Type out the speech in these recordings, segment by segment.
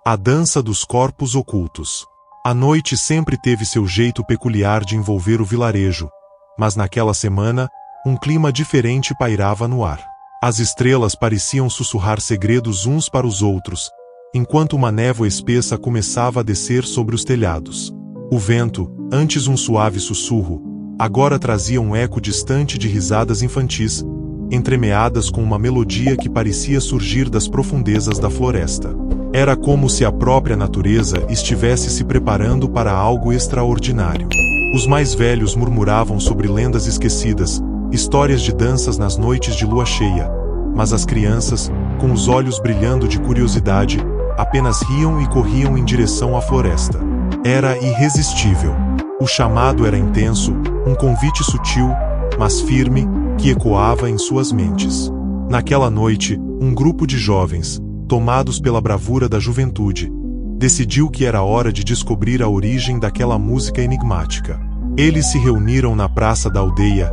A dança dos corpos ocultos. A noite sempre teve seu jeito peculiar de envolver o vilarejo, mas naquela semana, um clima diferente pairava no ar. As estrelas pareciam sussurrar segredos uns para os outros, enquanto uma névoa espessa começava a descer sobre os telhados. O vento, antes um suave sussurro, agora trazia um eco distante de risadas infantis, entremeadas com uma melodia que parecia surgir das profundezas da floresta. Era como se a própria natureza estivesse se preparando para algo extraordinário. Os mais velhos murmuravam sobre lendas esquecidas, histórias de danças nas noites de lua cheia, mas as crianças, com os olhos brilhando de curiosidade, apenas riam e corriam em direção à floresta. Era irresistível. O chamado era intenso, um convite sutil, mas firme, que ecoava em suas mentes. Naquela noite, um grupo de jovens, tomados pela bravura da juventude, decidiu que era hora de descobrir a origem daquela música enigmática. Eles se reuniram na praça da aldeia,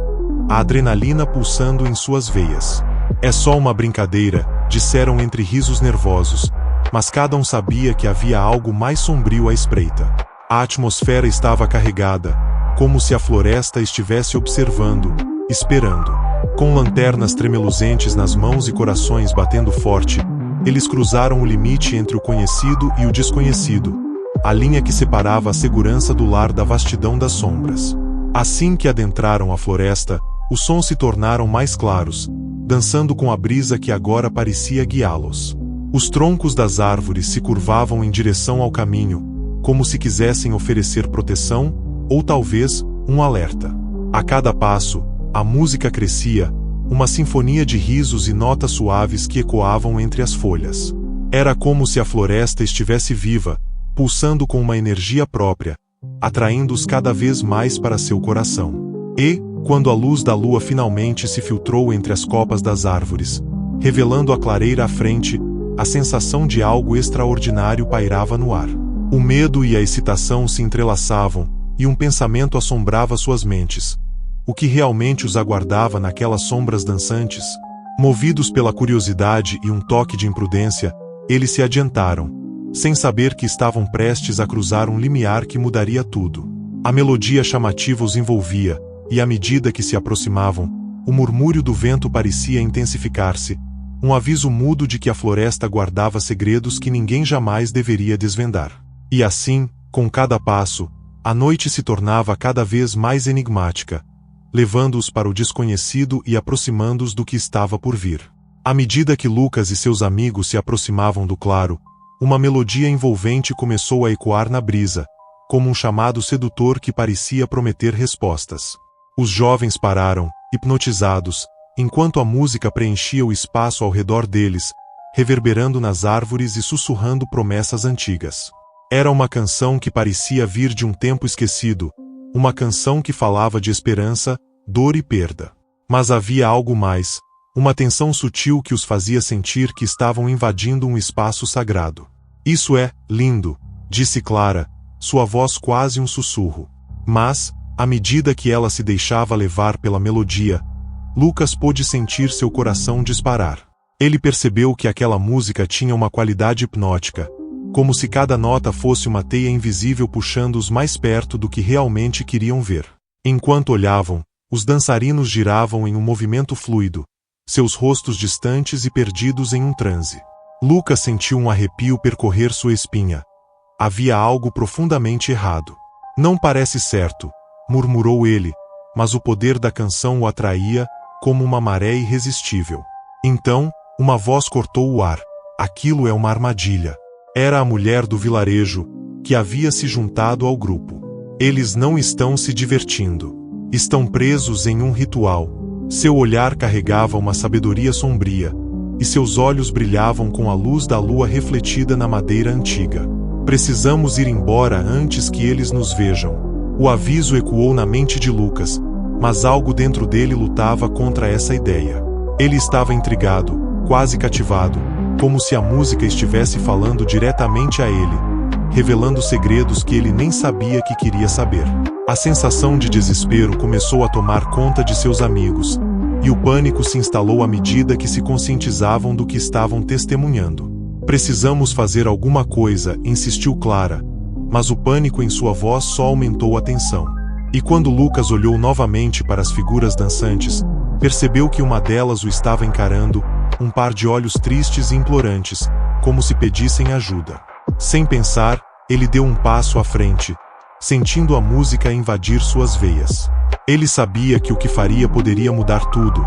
a adrenalina pulsando em suas veias. É só uma brincadeira, disseram entre risos nervosos, mas cada um sabia que havia algo mais sombrio à espreita. A atmosfera estava carregada, como se a floresta estivesse observando, esperando. Com lanternas tremeluzentes nas mãos e corações batendo forte, eles cruzaram o limite entre o conhecido e o desconhecido, a linha que separava a segurança do lar da vastidão das sombras. Assim que adentraram a floresta, os sons se tornaram mais claros, dançando com a brisa que agora parecia guiá-los. Os troncos das árvores se curvavam em direção ao caminho, como se quisessem oferecer proteção, ou talvez, um alerta. A cada passo, a música crescia, uma sinfonia de risos e notas suaves que ecoavam entre as folhas. Era como se a floresta estivesse viva, pulsando com uma energia própria, atraindo-os cada vez mais para seu coração. E, quando a luz da lua finalmente se filtrou entre as copas das árvores, revelando a clareira à frente, a sensação de algo extraordinário pairava no ar. O medo e a excitação se entrelaçavam, e um pensamento assombrava suas mentes. O que realmente os aguardava naquelas sombras dançantes? Movidos pela curiosidade e um toque de imprudência, eles se adiantaram, sem saber que estavam prestes a cruzar um limiar que mudaria tudo. A melodia chamativa os envolvia, e à medida que se aproximavam, o murmúrio do vento parecia intensificar-se, um aviso mudo de que a floresta guardava segredos que ninguém jamais deveria desvendar. E assim, com cada passo, a noite se tornava cada vez mais enigmática, levando-os para o desconhecido e aproximando-os do que estava por vir. À medida que Lucas e seus amigos se aproximavam do claro, uma melodia envolvente começou a ecoar na brisa, como um chamado sedutor que parecia prometer respostas. Os jovens pararam, hipnotizados, enquanto a música preenchia o espaço ao redor deles, reverberando nas árvores e sussurrando promessas antigas. Era uma canção que parecia vir de um tempo esquecido, uma canção que falava de esperança, dor e perda. Mas havia algo mais, uma tensão sutil que os fazia sentir que estavam invadindo um espaço sagrado. Isso é lindo, disse Clara, sua voz quase um sussurro. Mas, à medida que ela se deixava levar pela melodia, Lucas pôde sentir seu coração disparar. Ele percebeu que aquela música tinha uma qualidade hipnótica, como se cada nota fosse uma teia invisível puxando-os mais perto do que realmente queriam ver. Enquanto olhavam, os dançarinos giravam em um movimento fluido, seus rostos distantes e perdidos em um transe. Lucas sentiu um arrepio percorrer sua espinha. Havia algo profundamente errado. Não parece certo, murmurou ele, mas o poder da canção o atraía, como uma maré irresistível. Então, uma voz cortou o ar. Aquilo é uma armadilha. Era a mulher do vilarejo, que havia se juntado ao grupo. Eles não estão se divertindo. Estão presos em um ritual. Seu olhar carregava uma sabedoria sombria, e seus olhos brilhavam com a luz da lua refletida na madeira antiga. Precisamos ir embora antes que eles nos vejam. O aviso ecoou na mente de Lucas, mas algo dentro dele lutava contra essa ideia. Ele estava intrigado, quase cativado, como se a música estivesse falando diretamente a ele, revelando segredos que ele nem sabia que queria saber. A sensação de desespero começou a tomar conta de seus amigos, e o pânico se instalou à medida que se conscientizavam do que estavam testemunhando. Precisamos fazer alguma coisa, insistiu Clara, mas o pânico em sua voz só aumentou a tensão. E quando Lucas olhou novamente para as figuras dançantes, percebeu que uma delas o estava encarando, um par de olhos tristes e implorantes, como se pedissem ajuda. Sem pensar, ele deu um passo à frente, sentindo a música invadir suas veias. Ele sabia que o que faria poderia mudar tudo,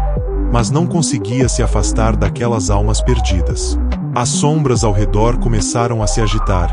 mas não conseguia se afastar daquelas almas perdidas. As sombras ao redor começaram a se agitar,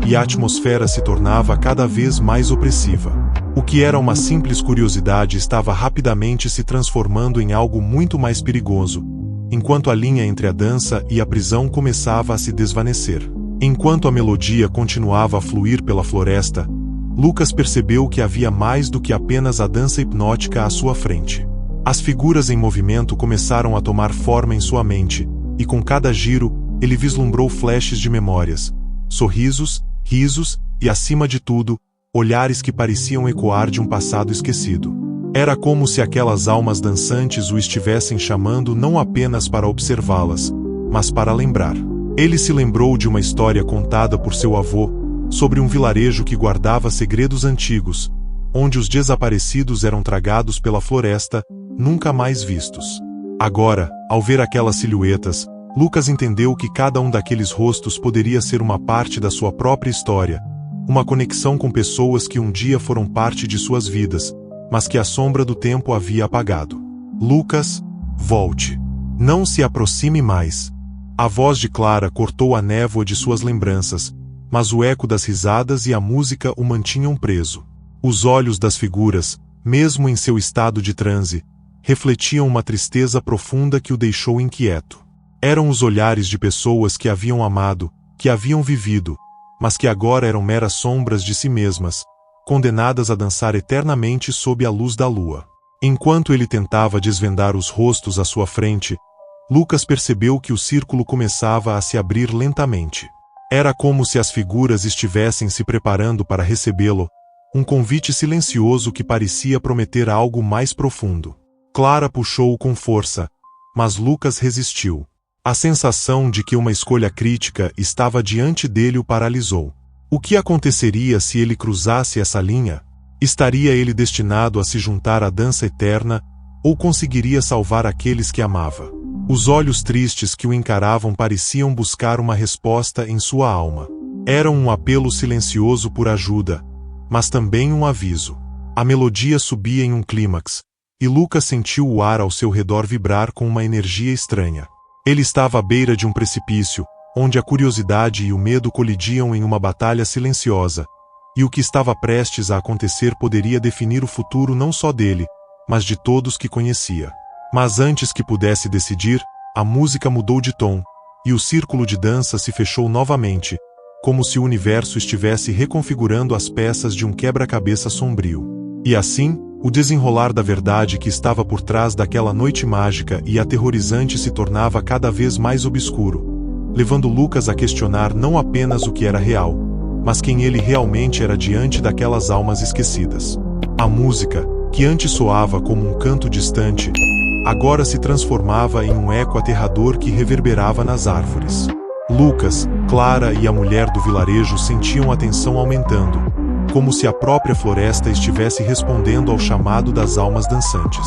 e a atmosfera se tornava cada vez mais opressiva. O que era uma simples curiosidade estava rapidamente se transformando em algo muito mais perigoso, enquanto a linha entre a dança e a prisão começava a se desvanecer. Enquanto a melodia continuava a fluir pela floresta, Lucas percebeu que havia mais do que apenas a dança hipnótica à sua frente. As figuras em movimento começaram a tomar forma em sua mente, e com cada giro, ele vislumbrou flashes de memórias, sorrisos, risos e, acima de tudo, olhares que pareciam ecoar de um passado esquecido. Era como se aquelas almas dançantes o estivessem chamando não apenas para observá-las, mas para lembrar. Ele se lembrou de uma história contada por seu avô, sobre um vilarejo que guardava segredos antigos, onde os desaparecidos eram tragados pela floresta, nunca mais vistos. Agora, ao ver aquelas silhuetas, Lucas entendeu que cada um daqueles rostos poderia ser uma parte da sua própria história, uma conexão com pessoas que um dia foram parte de suas vidas, mas que a sombra do tempo havia apagado. Lucas, volte. Não se aproxime mais. A voz de Clara cortou a névoa de suas lembranças, mas o eco das risadas e a música o mantinham preso. Os olhos das figuras, mesmo em seu estado de transe, refletiam uma tristeza profunda que o deixou inquieto. Eram os olhares de pessoas que haviam amado, que haviam vivido, mas que agora eram meras sombras de si mesmas, condenadas a dançar eternamente sob a luz da lua. Enquanto ele tentava desvendar os rostos à sua frente, Lucas percebeu que o círculo começava a se abrir lentamente. Era como se as figuras estivessem se preparando para recebê-lo, um convite silencioso que parecia prometer algo mais profundo. Clara puxou-o com força, mas Lucas resistiu. A sensação de que uma escolha crítica estava diante dele o paralisou. O que aconteceria se ele cruzasse essa linha? Estaria ele destinado a se juntar à dança eterna, ou conseguiria salvar aqueles que amava? Os olhos tristes que o encaravam pareciam buscar uma resposta em sua alma. Eram um apelo silencioso por ajuda, mas também um aviso. A melodia subia em um clímax, e Lucas sentiu o ar ao seu redor vibrar com uma energia estranha. Ele estava à beira de um precipício, onde a curiosidade e o medo colidiam em uma batalha silenciosa, e o que estava prestes a acontecer poderia definir o futuro não só dele, mas de todos que conhecia. Mas antes que pudesse decidir, a música mudou de tom, e o círculo de dança se fechou novamente, como se o universo estivesse reconfigurando as peças de um quebra-cabeça sombrio. E assim, o desenrolar da verdade que estava por trás daquela noite mágica e aterrorizante se tornava cada vez mais obscuro, levando Lucas a questionar não apenas o que era real, mas quem ele realmente era diante daquelas almas esquecidas. A música, que antes soava como um canto distante, agora se transformava em um eco aterrador que reverberava nas árvores. Lucas, Clara e a mulher do vilarejo sentiam a tensão aumentando, como se a própria floresta estivesse respondendo ao chamado das almas dançantes.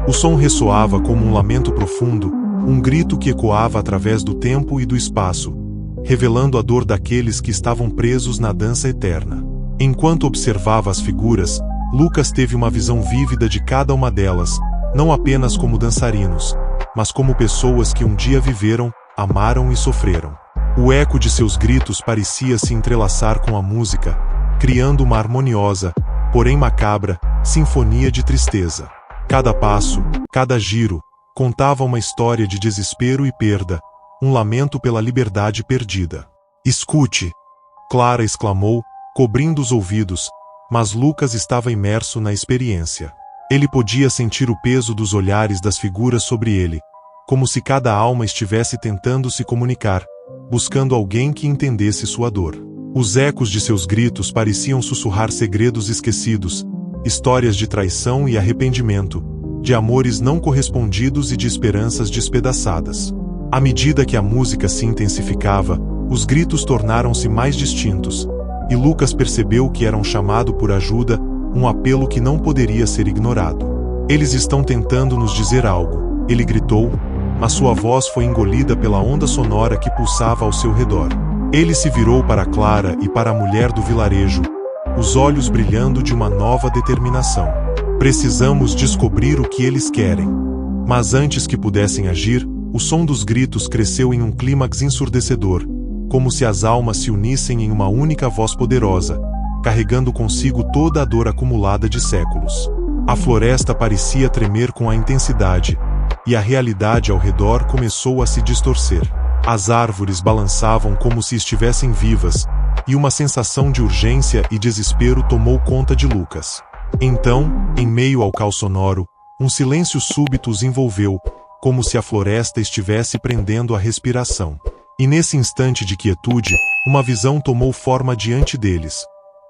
O som ressoava como um lamento profundo, um grito que ecoava através do tempo e do espaço, revelando a dor daqueles que estavam presos na dança eterna. Enquanto observava as figuras, Lucas teve uma visão vívida de cada uma delas, não apenas como dançarinos, mas como pessoas que um dia viveram, amaram e sofreram. O eco de seus gritos parecia se entrelaçar com a música, criando uma harmoniosa, porém macabra, sinfonia de tristeza. Cada passo, cada giro, contava uma história de desespero e perda, um lamento pela liberdade perdida. "Escute!" Clara exclamou, cobrindo os ouvidos, mas Lucas estava imerso na experiência. Ele podia sentir o peso dos olhares das figuras sobre ele, como se cada alma estivesse tentando se comunicar, buscando alguém que entendesse sua dor. Os ecos de seus gritos pareciam sussurrar segredos esquecidos, histórias de traição e arrependimento, de amores não correspondidos e de esperanças despedaçadas. À medida que a música se intensificava, Os gritos tornaram-se mais distintos, e Lucas percebeu que era um chamado por ajuda, um apelo que não poderia ser ignorado. Eles estão tentando nos dizer algo, ele gritou, mas sua voz foi engolida pela onda sonora que pulsava ao seu redor. Ele se virou para Clara e para a mulher do vilarejo, os olhos brilhando de uma nova determinação. Precisamos descobrir o que eles querem. Mas antes que pudessem agir, o som dos gritos cresceu em um clímax ensurdecedor, como se as almas se unissem em uma única voz poderosa, carregando consigo toda a dor acumulada de séculos. A floresta parecia tremer com a intensidade, e a realidade ao redor começou a se distorcer. As árvores balançavam como se estivessem vivas, e uma sensação de urgência e desespero tomou conta de Lucas. Então, em meio ao caos sonoro, um silêncio súbito os envolveu, como se a floresta estivesse prendendo a respiração. E nesse instante de quietude, uma visão tomou forma diante deles.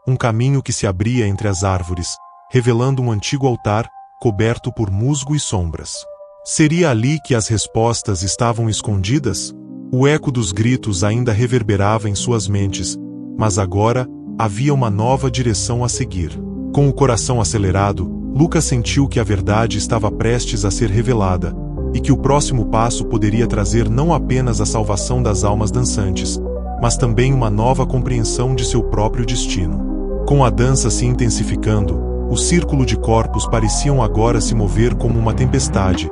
Um caminho que se abria entre as árvores, revelando um antigo altar, coberto por musgo e sombras. Seria ali que as respostas estavam escondidas? O eco dos gritos ainda reverberava em suas mentes, mas agora havia uma nova direção a seguir. Com o coração acelerado, Lucas sentiu que a verdade estava prestes a ser revelada, e que o próximo passo poderia trazer não apenas a salvação das almas dançantes, mas também uma nova compreensão de seu próprio destino. Com a dança se intensificando, o círculo de corpos pareciam agora se mover como uma tempestade,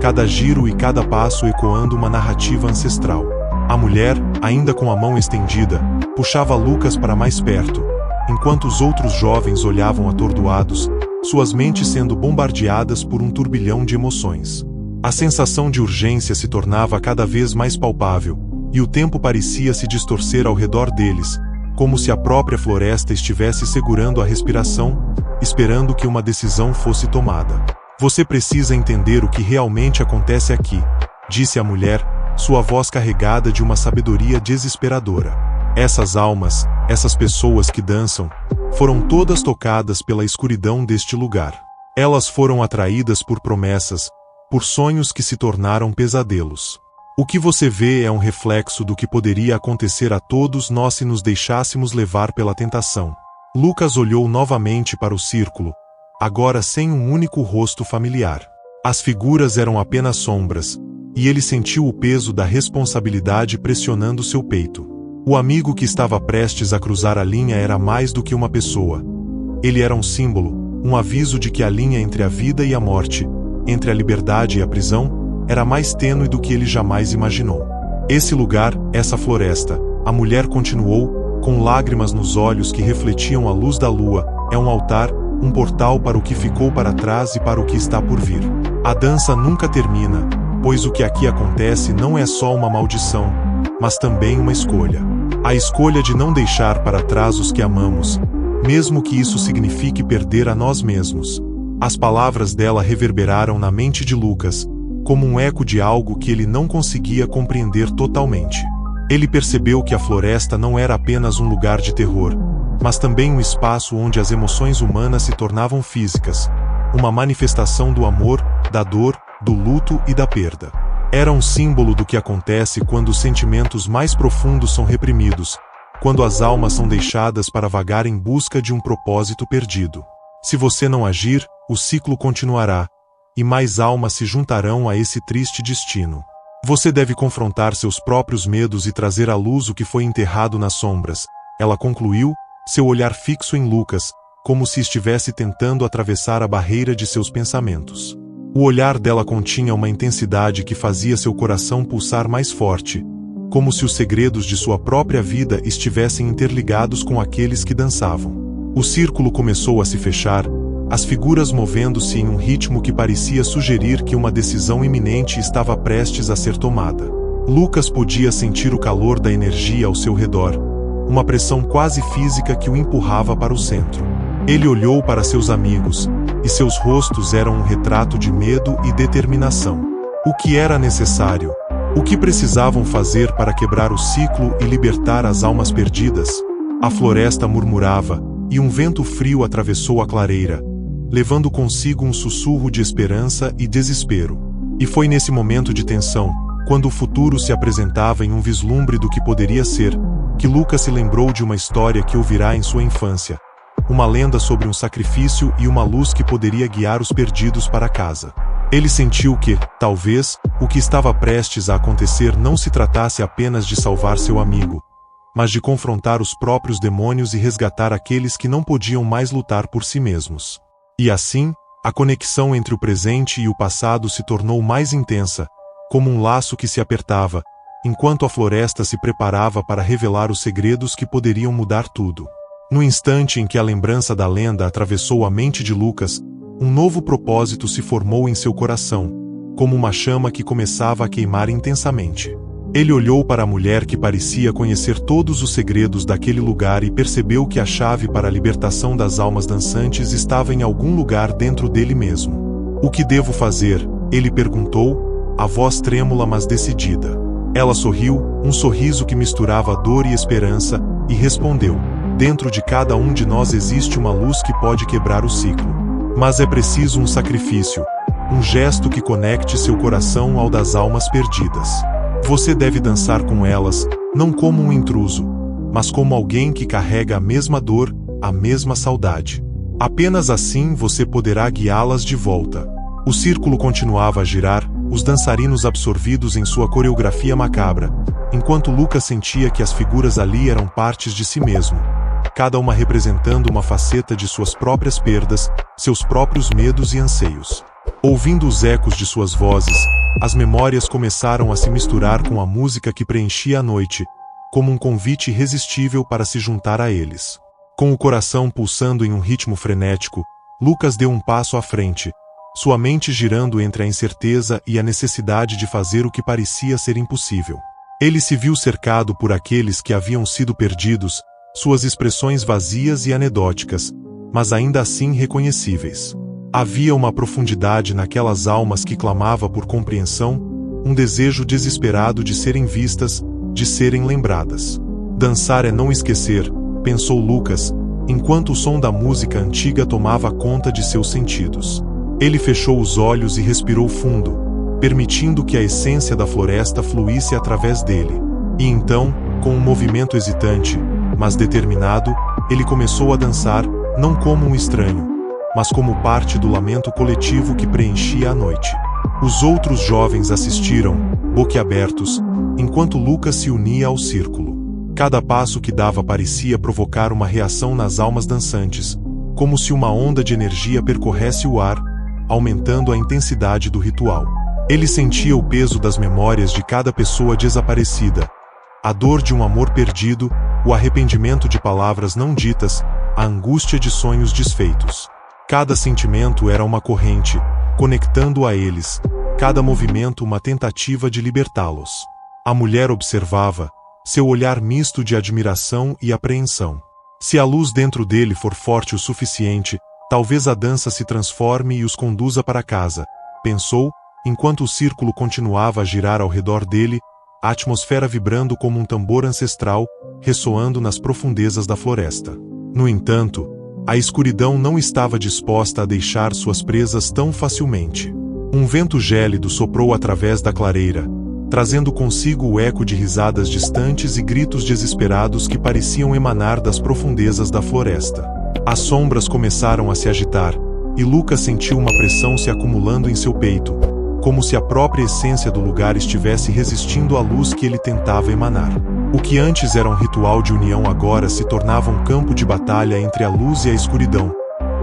cada giro e cada passo ecoando uma narrativa ancestral. A mulher, ainda com a mão estendida, puxava Lucas para mais perto, enquanto os outros jovens olhavam atordoados, suas mentes sendo bombardeadas por um turbilhão de emoções. A sensação de urgência se tornava cada vez mais palpável, e o tempo parecia se distorcer ao redor deles, como se a própria floresta estivesse segurando a respiração, esperando que uma decisão fosse tomada. Você precisa entender o que realmente acontece aqui, disse a mulher, sua voz carregada de uma sabedoria desesperadora. Essas almas, essas pessoas que dançam, foram todas tocadas pela escuridão deste lugar. Elas foram atraídas por promessas, por sonhos que se tornaram pesadelos. O que você vê é um reflexo do que poderia acontecer a todos nós se nos deixássemos levar pela tentação. Lucas olhou novamente para o círculo, agora sem um único rosto familiar. As figuras eram apenas sombras, e ele sentiu o peso da responsabilidade pressionando seu peito. O amigo que estava prestes a cruzar a linha era mais do que uma pessoa. Ele era um símbolo, um aviso de que a linha entre a vida e a morte, entre a liberdade e a prisão, era mais tênue do que ele jamais imaginou. Esse lugar, essa floresta, a mulher continuou, com lágrimas nos olhos que refletiam a luz da lua, é um altar, um portal para o que ficou para trás e para o que está por vir. A dança nunca termina, pois o que aqui acontece não é só uma maldição, mas também uma escolha. A escolha de não deixar para trás os que amamos, mesmo que isso signifique perder a nós mesmos. As palavras dela reverberaram na mente de Lucas, como um eco de algo que ele não conseguia compreender totalmente. Ele percebeu que a floresta não era apenas um lugar de terror, mas também um espaço onde as emoções humanas se tornavam físicas, uma manifestação do amor, da dor, do luto e da perda. Era um símbolo do que acontece quando os sentimentos mais profundos são reprimidos, quando as almas são deixadas para vagar em busca de um propósito perdido. Se você não agir, o ciclo continuará, e mais almas se juntarão a esse triste destino. Você deve confrontar seus próprios medos e trazer à luz o que foi enterrado nas sombras, ela concluiu, seu olhar fixo em Lucas, como se estivesse tentando atravessar a barreira de seus pensamentos. O olhar dela continha uma intensidade que fazia seu coração pulsar mais forte, como se os segredos de sua própria vida estivessem interligados com aqueles que dançavam. O círculo começou a se fechar, as figuras movendo-se em um ritmo que parecia sugerir que uma decisão iminente estava prestes a ser tomada. Lucas podia sentir o calor da energia ao seu redor, uma pressão quase física que o empurrava para o centro. Ele olhou para seus amigos, e seus rostos eram um retrato de medo e determinação. O que era necessário? O que precisavam fazer para quebrar o ciclo e libertar as almas perdidas? A floresta murmurava, e um vento frio atravessou a clareira, levando consigo um sussurro de esperança e desespero. E foi nesse momento de tensão, quando o futuro se apresentava em um vislumbre do que poderia ser, que Lucas se lembrou de uma história que ouvirá em sua infância, uma lenda sobre um sacrifício e uma luz que poderia guiar os perdidos para casa. Ele sentiu que, talvez, o que estava prestes a acontecer não se tratasse apenas de salvar seu amigo, mas de confrontar os próprios demônios e resgatar aqueles que não podiam mais lutar por si mesmos. E assim, a conexão entre o presente e o passado se tornou mais intensa, como um laço que se apertava, enquanto a floresta se preparava para revelar os segredos que poderiam mudar tudo. No instante em que a lembrança da lenda atravessou a mente de Lucas, um novo propósito se formou em seu coração, como uma chama que começava a queimar intensamente. Ele olhou para a mulher que parecia conhecer todos os segredos daquele lugar e percebeu que a chave para a libertação das almas dançantes estava em algum lugar dentro dele mesmo. "O que devo fazer?" ele perguntou, a voz trêmula mas decidida. Ela sorriu, um sorriso que misturava dor e esperança, e respondeu: "Dentro de cada um de nós existe uma luz que pode quebrar o ciclo. Mas é preciso um sacrifício, um gesto que conecte seu coração ao das almas perdidas. Você deve dançar com elas, não como um intruso, mas como alguém que carrega a mesma dor, a mesma saudade. Apenas assim você poderá guiá-las de volta." O círculo continuava a girar, os dançarinos absorvidos em sua coreografia macabra, enquanto Lucas sentia que as figuras ali eram partes de si mesmo, cada uma representando uma faceta de suas próprias perdas, seus próprios medos e anseios. Ouvindo os ecos de suas vozes, as memórias começaram a se misturar com a música que preenchia a noite, como um convite irresistível para se juntar a eles. Com o coração pulsando em um ritmo frenético, Lucas deu um passo à frente, sua mente girando entre a incerteza e a necessidade de fazer o que parecia ser impossível. Ele se viu cercado por aqueles que haviam sido perdidos, suas expressões vazias e anedóticas, mas ainda assim reconhecíveis. Havia uma profundidade naquelas almas que clamava por compreensão, um desejo desesperado de serem vistas, de serem lembradas. Dançar é não esquecer, pensou Lucas, enquanto o som da música antiga tomava conta de seus sentidos. Ele fechou os olhos e respirou fundo, permitindo que a essência da floresta fluísse através dele. E então, com um movimento hesitante, mas determinado, ele começou a dançar, não como um estranho, mas como parte do lamento coletivo que preenchia a noite. Os outros jovens assistiram, boquiabertos, enquanto Lucas se unia ao círculo. Cada passo que dava parecia provocar uma reação nas almas dançantes, como se uma onda de energia percorresse o ar, aumentando a intensidade do ritual. Ele sentia o peso das memórias de cada pessoa desaparecida, a dor de um amor perdido, o arrependimento de palavras não ditas, a angústia de sonhos desfeitos. Cada sentimento era uma corrente, conectando a eles, cada movimento uma tentativa de libertá-los. A mulher observava, seu olhar misto de admiração e apreensão. Se a luz dentro dele for forte o suficiente, talvez a dança se transforme e os conduza para casa, pensou, enquanto o círculo continuava a girar ao redor dele, a atmosfera vibrando como um tambor ancestral, ressoando nas profundezas da floresta. No entanto, a escuridão não estava disposta a deixar suas presas tão facilmente. Um vento gélido soprou através da clareira, trazendo consigo o eco de risadas distantes e gritos desesperados que pareciam emanar das profundezas da floresta. As sombras começaram a se agitar, e Lucas sentiu uma pressão se acumulando em seu peito, como se a própria essência do lugar estivesse resistindo à luz que ele tentava emanar. O que antes era um ritual de união agora se tornava um campo de batalha entre a luz e a escuridão,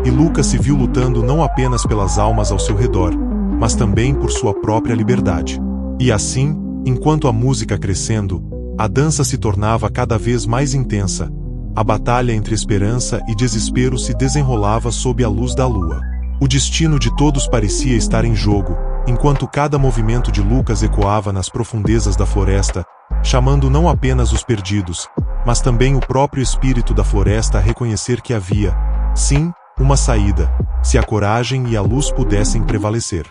e Lucas se viu lutando não apenas pelas almas ao seu redor, mas também por sua própria liberdade. E assim, enquanto a música crescendo, a dança se tornava cada vez mais intensa, a batalha entre esperança e desespero se desenrolava sob a luz da lua. O destino de todos parecia estar em jogo, enquanto cada movimento de Lucas ecoava nas profundezas da floresta, chamando não apenas os perdidos, mas também o próprio espírito da floresta a reconhecer que havia, sim, uma saída, se a coragem e a luz pudessem prevalecer.